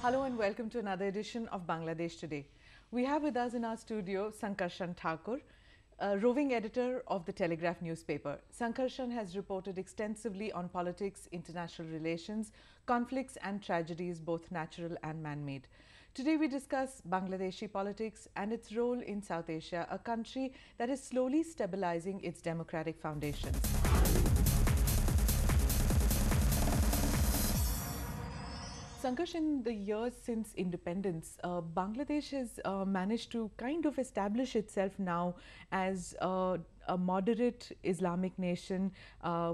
Hello and welcome to another edition of Bangladesh Today. We have with us in our studio Sankarshan Thakur, Roving Editor of the Telegraph newspaper. Sankarshan has reported extensively on politics, international relations, conflicts and tragedies, both natural and man-made. Today we discuss Bangladeshi politics and its role in South Asia, a country that is slowly stabilizing its democratic foundations. Sankarshan, in the years since independence, Bangladesh has managed to kind of establish itself now as a moderate Islamic nation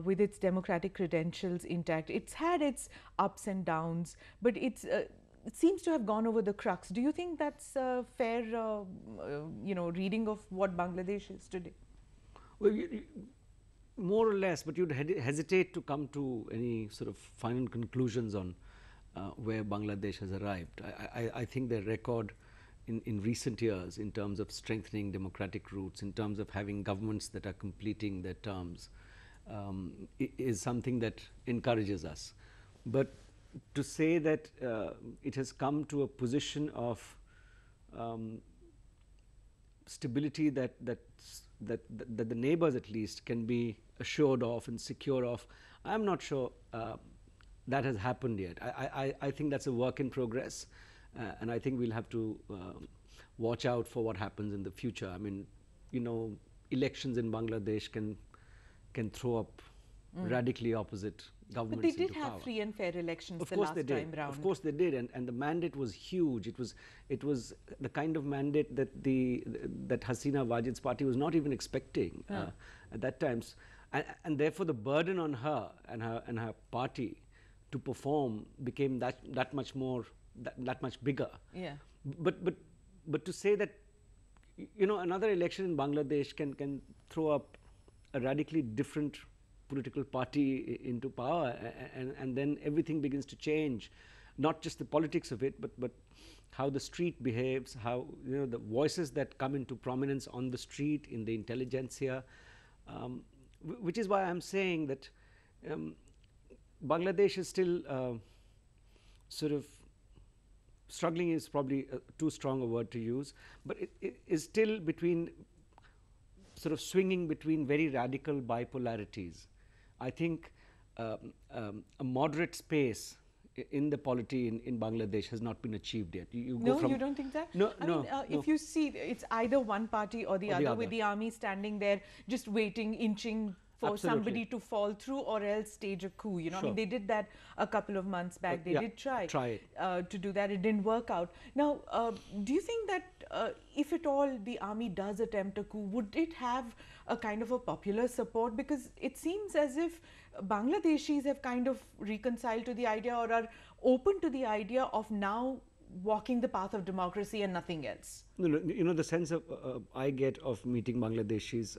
with its democratic credentials intact. It's had its ups and downs, but it seems to have gone over the crux. Do you think that's a fair, reading of what Bangladesh is today? Well, more or less, but you'd hesitate to come to any sort of final conclusions on where Bangladesh has arrived. I think their record in recent years in terms of strengthening democratic roots, in terms of having governments that are completing their terms, is something that encourages us. But to say that it has come to a position of stability that the neighbors at least can be assured of and secure of, I'm not sure that has happened yet. I think that's a work in progress, and I think we'll have to watch out for what happens in the future. I mean, elections in Bangladesh can throw up radically opposite governments. But they did have free and fair elections the last time round. Of course they did, and the mandate was huge. It was the kind of mandate that that Hasina Wajid's party was not even expecting at that time, and therefore the burden on her and her party to perform became that much bigger. Yeah. But to say that another election in Bangladesh can throw up a radically different political party into power, and then everything begins to change, not just the politics of it, but how the street behaves, how the voices that come into prominence on the street, in the intelligentsia, which is why I'm saying that Bangladesh is still sort of struggling is probably too strong a word to use, but it is still sort of swinging between very radical bipolarities. I think a moderate space in the polity in Bangladesh has not been achieved yet. You don't think that? No, no. If you see, it's either one party or the other, with the army standing there just waiting, inching for somebody to fall through or else stage a coup. Sure. I mean, they did that a couple of months back. They did try it. To do that. It didn't work out. Now, do you think that if at all the army does attempt a coup, would it have a kind of a popular support? Because it seems as if Bangladeshis have kind of reconciled to the idea or are open to the idea of now walking the path of democracy and nothing else. No, the sense of I get of meeting Bangladeshis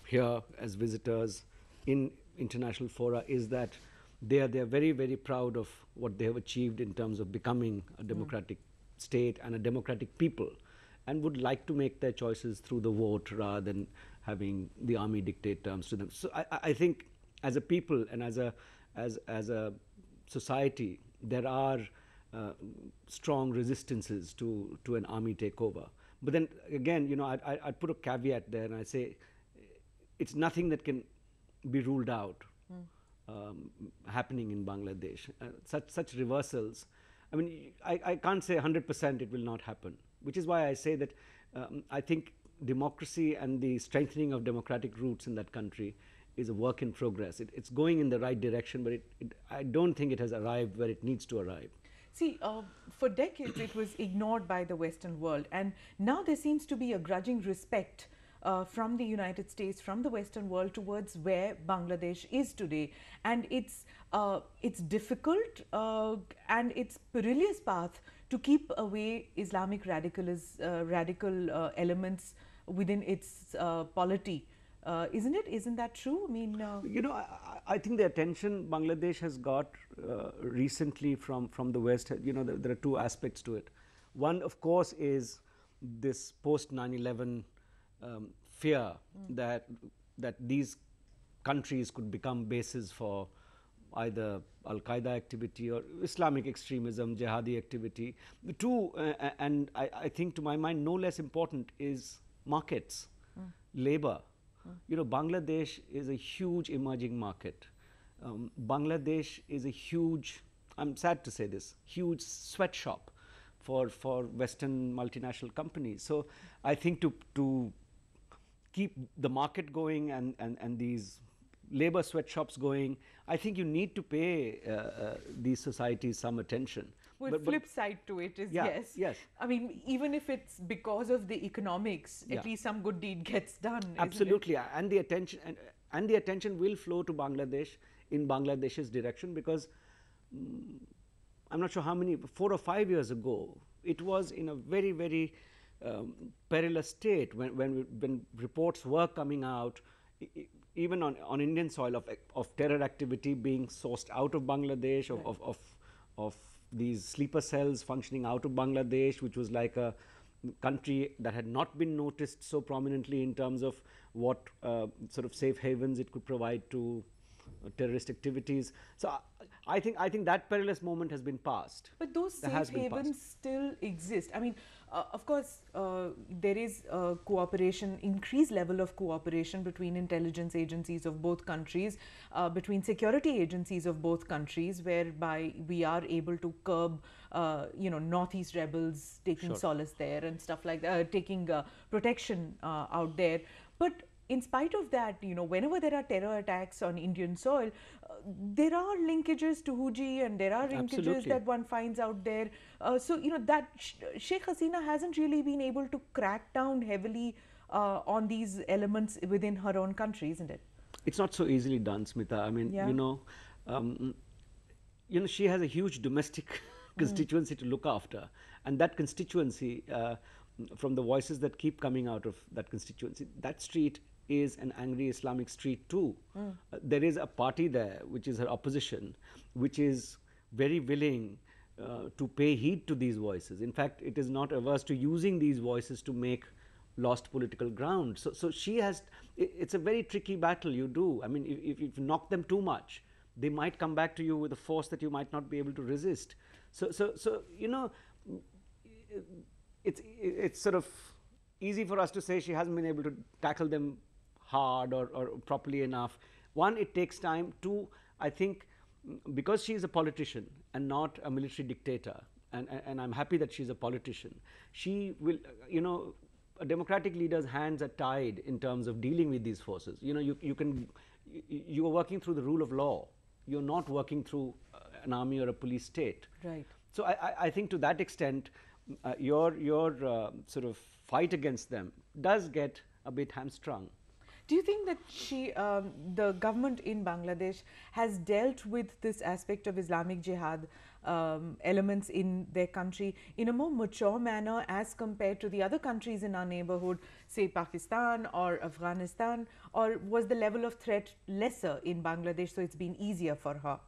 here as visitors in international fora is that they are very, very proud of what they have achieved in terms of becoming a democratic state and a democratic people, and would like to make their choices through the vote rather than having the army dictate terms to them. So I think as a people and as a society, there are strong resistances to an army takeover. But then again, I'd put a caveat there and I say it's nothing that can be ruled out happening in Bangladesh. Such reversals, I mean, I can't say 100% it will not happen, which is why I say that I think democracy and the strengthening of democratic roots in that country is a work in progress. It's going in the right direction, but I don't think it has arrived where it needs to arrive. See, for decades it was ignored by the Western world, and now there seems to be a grudging respect from the United States, from the Western world towards where Bangladesh is today, and its difficult and its perilous path to keep away Islamic radical elements within its polity. Isn't it? Isn't that true? I mean, I think the attention Bangladesh has got recently from the West, there are two aspects to it. One, of course, is this post 9/11 fear that these countries could become bases for either Al-Qaeda activity or Islamic extremism, jihadi activity. The two, and I think to my mind, no less important is markets, labor. You know, Bangladesh is a huge emerging market. Bangladesh is a huge, I'm sad to say this, huge sweatshop for Western multinational companies. So I think to keep the market going and these labor sweatshops going, I think you need to pay these societies some attention. Well, flip side to it is yes. I mean, even if it's because of the economics, at least some good deed gets done. Absolutely, and the attention will flow to Bangladesh in Bangladesh's direction, because I'm not sure how many, 4 or 5 years ago, it was in a very, very perilous state when reports were coming out, even on Indian soil, of terror activity being sourced out of Bangladesh, of these sleeper cells functioning out of Bangladesh, which was like a country that had not been noticed so prominently in terms of what sort of safe havens it could provide to terrorist activities. So I think that perilous moment has been passed. But those safe havens still exist. I mean, of course, there is cooperation, increased level of cooperation between intelligence agencies of both countries, between security agencies of both countries, whereby we are able to curb, Northeast rebels taking solace there and stuff like that, taking protection out there. But in spite of that, whenever there are terror attacks on Indian soil, there are linkages to Huji, and there are linkages that one finds out there. So, that Sheikh Hasina hasn't really been able to crack down heavily on these elements within her own country, isn't it? It's not so easily done, Smita. I mean, she has a huge domestic constituency to look after, and that constituency, from the voices that keep coming out of that constituency, that street is an angry Islamic street too. There is a party there, which is her opposition, which is very willing to pay heed to these voices. In fact, it is not averse to using these voices to make lost political ground. So she has, it's a very tricky battle you do. I mean, if you knock them too much, they might come back to you with a force that you might not be able to resist. So it's sort of easy for us to say she hasn't been able to tackle them hard or properly enough. One, it takes time. Two, I think because she is a politician and not a military dictator, and I'm happy that she's a politician, she will, a democratic leader's hands are tied in terms of dealing with these forces. You are working through the rule of law. You're not working through an army or a police state. Right. So I think to that extent, your sort of fight against them does get a bit hamstrung. Do you think that the government in Bangladesh has dealt with this aspect of Islamic Jihad elements in their country in a more mature manner as compared to the other countries in our neighborhood, say Pakistan or Afghanistan, or was the level of threat lesser in Bangladesh, so it's been easier for her?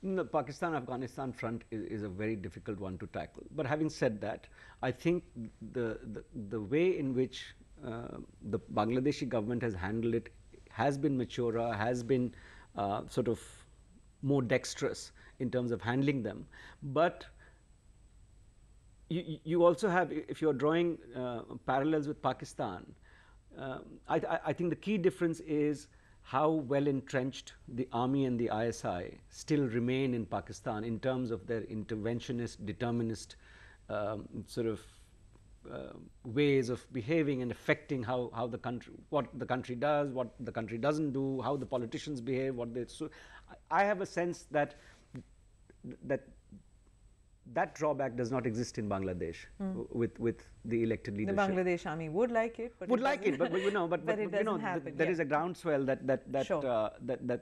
The Pakistan-Afghanistan front is a very difficult one to tackle. But having said that, I think the way in which the Bangladeshi government has handled it has been maturer, has been sort of more dexterous in terms of handling them. But you also have, if you're drawing parallels with Pakistan, I think the key difference is how well entrenched the army and the ISI still remain in Pakistan in terms of their interventionist, determinist sort of ways of behaving and affecting how the country, what the country does, what the country doesn't do, how the politicians behave, what they. So I have a sense that that drawback does not exist in Bangladesh with the elected leadership. The Bangladesh army would like it, but there is a groundswell that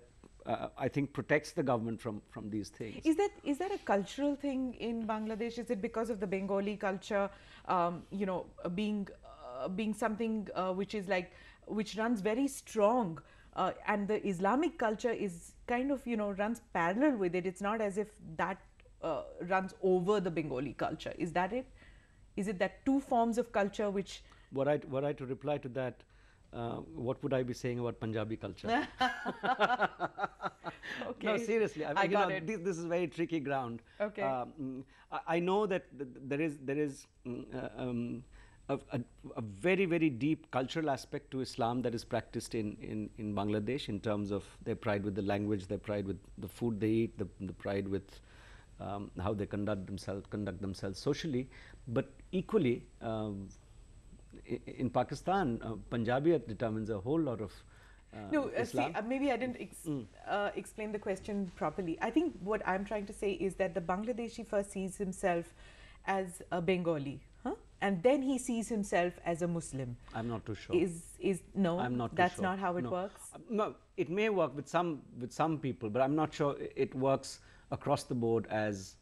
I think protects the government from these things. Is that a cultural thing in Bangladesh? Is it because of the Bengali culture, being something which runs very strong, and the Islamic culture is kind of runs parallel with it? It's not as if that runs over the Bengali culture. Is that it? Is it that two forms of culture which? Were I to reply to that, what would I be saying about Punjabi culture? Okay. No, seriously. I mean, got it. This is very tricky ground. Okay. I know that there is a very, very deep cultural aspect to Islam that is practiced in Bangladesh in terms of their pride with the language, their pride with the food they eat, the pride with how they conduct themselves socially. But equally, in Pakistan, Punjabiyat determines a whole lot of Islam. See, maybe I didn't explain the question properly. I think what I'm trying to say is that the Bangladeshi first sees himself as a Bengali, and then he sees himself as a Muslim. I'm not too sure. No, I'm not too that's sure. not how it No. works. No, it may work with some people, but I'm not sure it works across the board as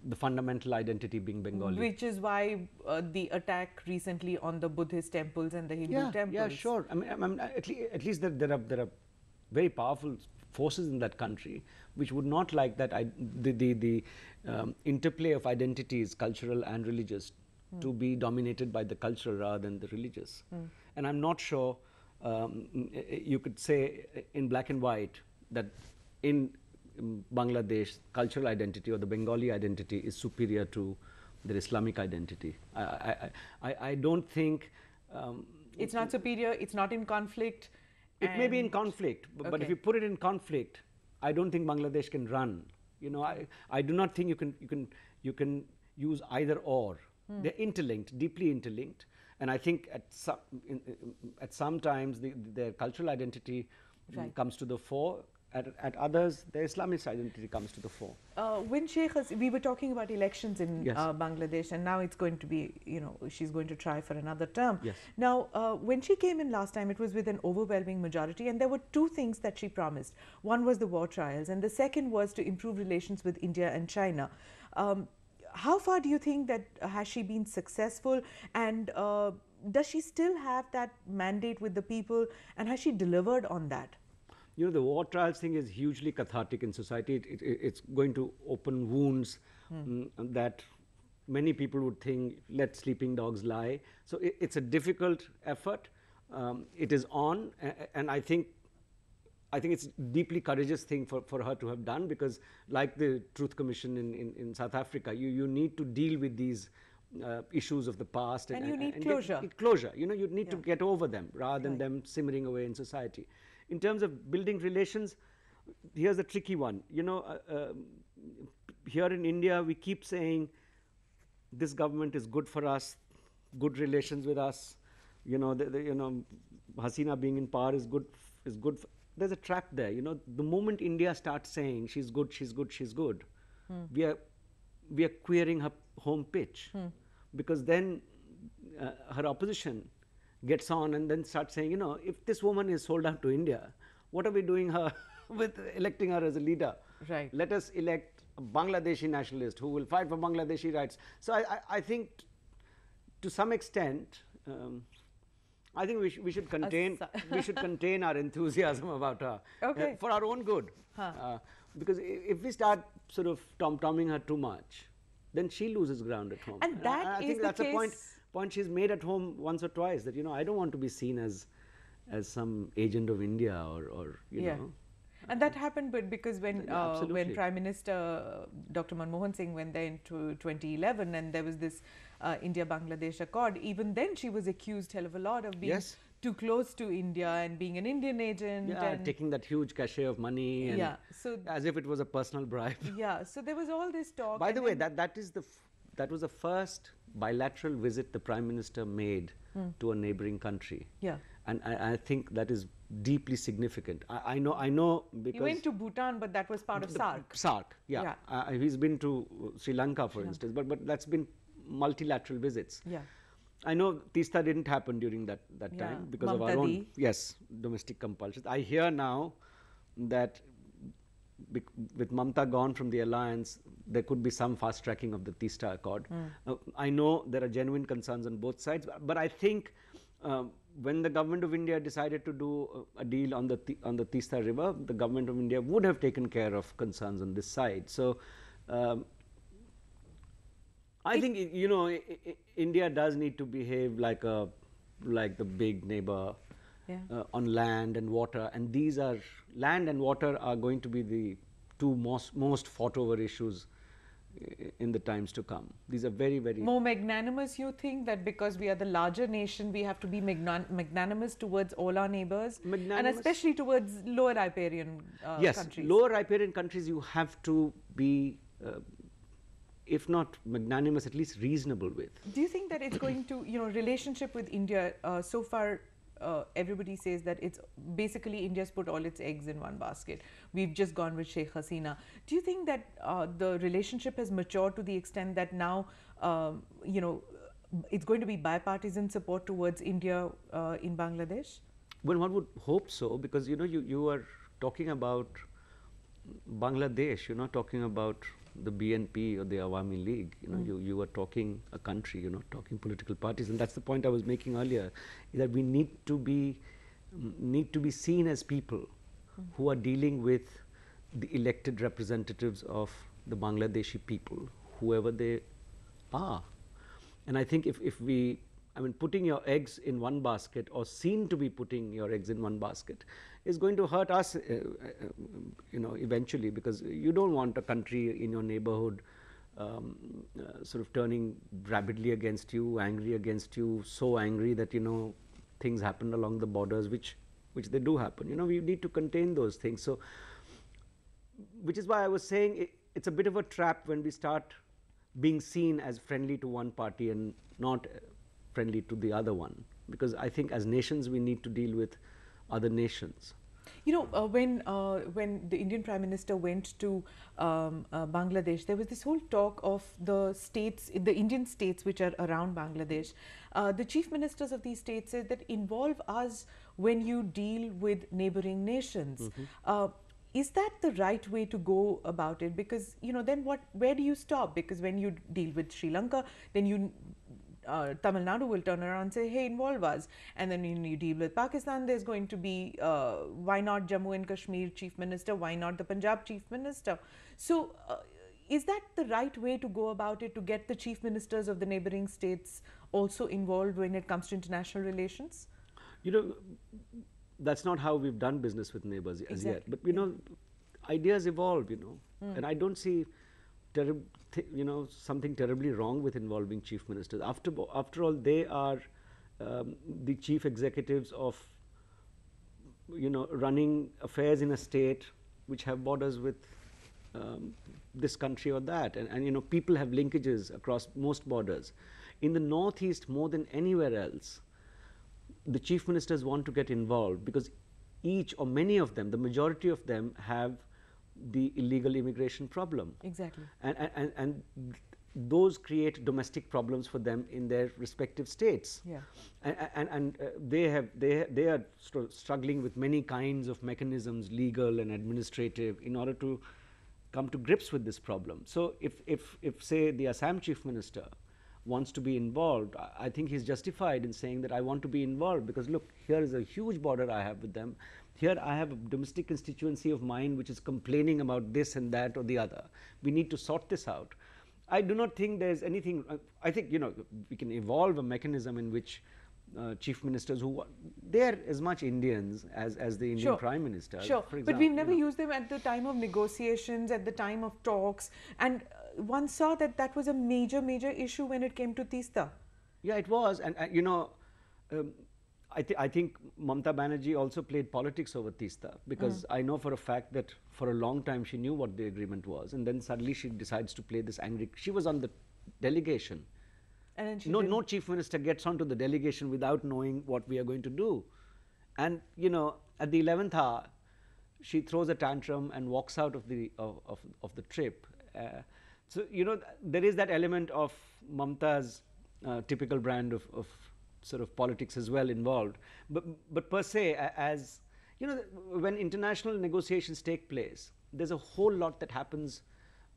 the fundamental identity being Bengali. Which is why the attack recently on the Buddhist temples and the Hindu temples. Yeah, sure. I mean, at least there are very powerful forces in that country which would not like that the interplay of identities, cultural and religious, to be dominated by the cultural rather than the religious. And I'm not sure you could say in black and white that in Bangladesh, cultural identity or the Bengali identity is superior to their Islamic identity. I don't think it's not superior. It's not in conflict. It may be in conflict, but if you put it in conflict, I don't think Bangladesh can run. You know, I do not think you can use either or. They're interlinked, deeply interlinked, and I think at some times their cultural identity comes to the fore. At others, the Islamist identity comes to the fore. When we were talking about elections in Bangladesh, and now it's going to be, she's going to try for another term. Yes. Now, when she came in last time, it was with an overwhelming majority, and there were two things that she promised. One was the war trials, and the second was to improve relations with India and China. How far do you think that has she been successful, and does she still have that mandate with the people, and has she delivered on that? You know, the war trials thing is hugely cathartic in society. It's going to open wounds that many people would think, let sleeping dogs lie. So it's a difficult effort. It is on, and I think it's a deeply courageous thing for her to have done, because like the Truth Commission in South Africa, you need to deal with these issues of the past. And you need closure. Closure. You know, you need to get over them rather than them simmering away in society. In terms of building relations, here's a tricky one. You know, here in India, we keep saying this government is good for us, good relations with us. You know, Hasina being in power is good. There's a trap there. You know, the moment India starts saying she's good, we are queering her home pitch, because then her opposition gets on and then starts saying, if this woman is sold out to India, what are we doing her with electing her as a leader? Right. Let us elect a Bangladeshi nationalist who will fight for Bangladeshi rights. So I think to some extent, I think we should contain our enthusiasm about her for our own good. Because if we start sort of tom-tomming her too much, then she loses ground at home. And I think that's a point she's made at home once or twice, that I don't want to be seen as some agent of India or you know. And that happened, but because when Prime Minister Dr. Manmohan Singh went there into 2011, and there was this India-Bangladesh Accord, even then she was accused hell of a lot of being too close to India and being an Indian agent. And taking that huge cachet of money and so as if it was a personal bribe. So there was all this talk. By the way, that was the first bilateral visit the Prime Minister made to a neighboring country. And I think that is deeply significant. I know because... He went to Bhutan, but that was part of SAARC. SAARC, he's been to Sri Lanka, for instance, but that's been multilateral visits. I know Teesta didn't happen during that time because of our own domestic compulsions. I hear now that with Mamta gone from the alliance, there could be some fast tracking of the Teesta Accord. I know there are genuine concerns on both sides, but I think when the government of India decided to do a deal on the Teesta River, the government of India would have taken care of concerns on this side. So I think India does need to behave like the big neighbor on land and water, and these are, land and water are going to be the two most fought over issues in the times to come. These are very, very... More magnanimous, you think, that because we are the larger nation, we have to be magnanimous towards all our neighbors, and especially towards lower riparian countries? Yes, lower riparian countries you have to be, if not magnanimous, at least reasonable with. Do you think that it's going to, relationship with India, so far everybody says that it's basically India's put all its eggs in one basket. We've just gone with Sheikh Hasina. Do you think that the relationship has matured to the extent that now, it's going to be bipartisan support towards India in Bangladesh? Well, one would hope so, because you are talking about Bangladesh, you're not talking about the BNP or the Awami League. You are talking a country, you're not talking political parties, and that's the point I was making earlier, that we need to be seen as people who are dealing with the elected representatives of the Bangladeshi people, whoever they are. And I think if we, putting your eggs in one basket, or seen to be putting your eggs in one basket, is going to hurt us, eventually, because you don't want a country in your neighborhood sort of turning rabidly against you, angry against you, so angry that, things happen along the borders, which they do happen. We need to contain those things. So, which is why I was saying it's a bit of a trap when we start being seen as friendly to one party and not friendly to the other one, because I think as nations we need to deal with other nations. When the Indian Prime Minister went to Bangladesh, there was this whole talk of the states, the Indian states which are around Bangladesh. The chief ministers of these states said that involve us when you deal with neighboring nations. Is that the right way to go about it? Because, then where do you stop? Because when you deal with Sri Lanka, then Tamil Nadu will turn around and say, hey, involve us. And then when you deal with Pakistan, there's going to be, why not Jammu and Kashmir Chief Minister? Why not the Punjab Chief Minister? So, is that the right way to go about it, to get the Chief Ministers of the neighboring states also involved when it comes to international relations? That's not how we've done business with neighbors as yet. But, ideas evolve, and I don't see something terribly wrong with involving chief ministers. After all, they are the chief executives of, running affairs in a state which have borders with this country or that. And people have linkages across most borders. In the Northeast, more than anywhere else, the chief ministers want to get involved because each or many of them, the majority of them, have the illegal immigration problem. Exactly. And those create domestic problems for them in their respective states. Yeah. And they are struggling with many kinds of mechanisms, legal and administrative, in order to come to grips with this problem. So if say the Assam chief minister wants to be involved, I think he's justified in saying that I want to be involved because look, here is a huge border I have with them. Here I have a domestic constituency of mine which is complaining about this and that or the other. We need to sort this out. I do not think there's anything, I think, we can evolve a mechanism in which chief ministers they're as much Indians as the Indian Prime Minister. Sure, for example, but we've never used them at the time of negotiations, at the time of talks, and one saw that was a major issue when it came to Teesta. Yeah, it was, and I think Mamata Banerjee also played politics over Teesta, because I know for a fact that for a long time she knew what the agreement was, and then suddenly she decides to play this angry. She was on the delegation. And then no chief minister gets onto the delegation without knowing what we are going to do. And at the 11th hour, she throws a tantrum and walks out of the trip. So there is that element of Mamata's typical brand of sort of politics as well involved. But per se, as when international negotiations take place, there's a whole lot that happens.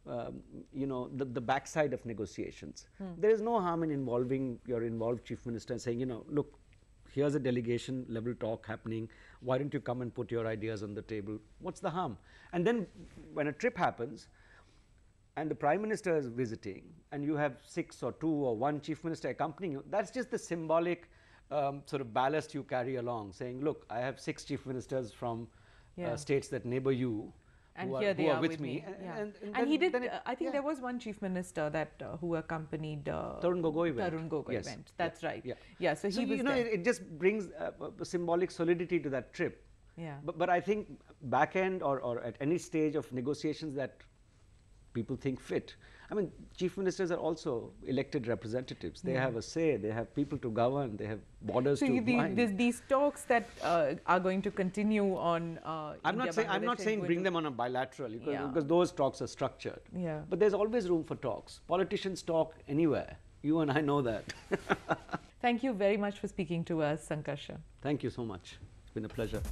The backside of negotiations. There is no harm in involving your involved chief minister and saying, look, here's a delegation level talk happening. Why don't you come and put your ideas on the table? What's the harm? And then when a trip happens and the prime minister is visiting and you have 6 or 2 or 1 chief minister accompanying you, that's just the symbolic sort of ballast you carry along, saying, look, I have 6 chief ministers from states that neighbor you, and who here they are with me. And he did, I think there was one chief minister that who accompanied Tarun Gogoi went. That's right. So he was you know, it just brings a symbolic solidity to that trip. But I think back end or at any stage of negotiations that people think fit. I mean, chief ministers are also elected representatives. They have a say. They have people to govern. They have borders to mind. These talks that are going to continue on. I'm not saying bring them on a bilateral, because those talks are structured. But there's always room for talks. Politicians talk anywhere. You and I know that. Thank you very much for speaking to us, Sankarshan. Thank you so much. It's been a pleasure.